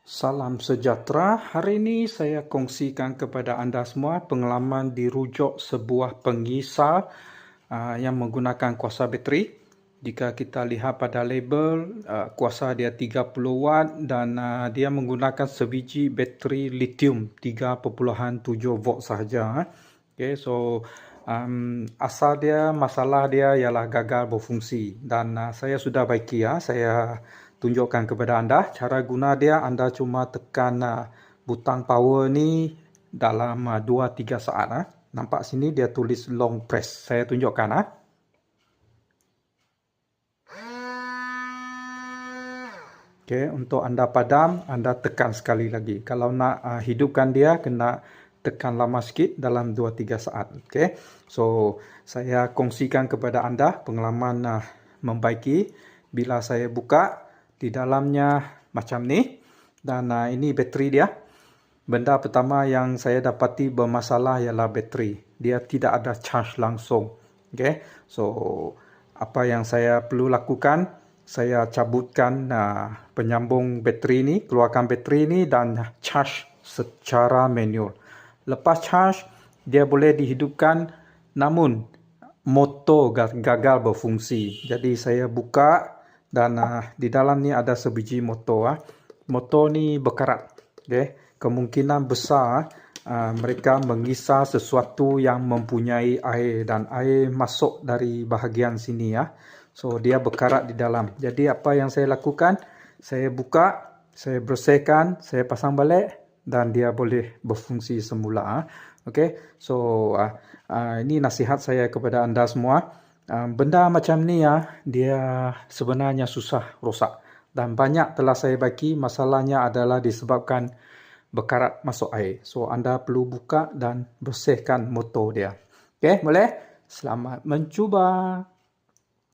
Salam sejahtera. Hari ini saya kongsikan kepada anda semua pengalaman dirujuk sebuah pengisar yang menggunakan kuasa bateri. Jika kita lihat pada label, kuasa dia 30 watt dan dia menggunakan sebiji bateri lithium 3.7 volt sahaja. Okay, so asal dia, masalah dia ialah gagal berfungsi dan saya sudah baiki saya tunjukkan kepada anda cara guna dia. Anda cuma tekan butang power ni dalam 2-3 saat. Nampak sini dia tulis long press. Saya tunjukkan. Okay, untuk anda padam, anda tekan sekali lagi. Kalau nak hidupkan dia, kena tekan lama sikit dalam 2-3 saat. Okay, so saya kongsikan kepada anda pengalaman membaiki. Bila saya buka, di dalamnya macam ni. Dan ini bateri dia. Benda pertama yang saya dapati bermasalah ialah bateri. Dia tidak ada charge langsung. Okay, so apa yang saya perlu lakukan, saya cabutkan penyambung bateri ni, keluarkan bateri ni dan charge secara manual. Lepas charge, dia boleh dihidupkan, namun motor gagal berfungsi. Jadi saya buka dan di dalam ni ada sebiji motor. Motor ni berkarat. Okay. Kemungkinan besar mereka mengisar sesuatu yang mempunyai air dan air masuk dari bahagian sini. So dia berkarat di dalam. Jadi apa yang saya lakukan, saya buka, saya bersihkan, saya pasang balik dan dia boleh berfungsi semula. Okay. So ini nasihat saya kepada anda semua. Benda macam ni dia sebenarnya susah rosak dan banyak telah saya bagi. Masalahnya adalah disebabkan berkarat masuk air. So anda perlu buka dan bersihkan motor dia. Okay, boleh? Selamat mencuba.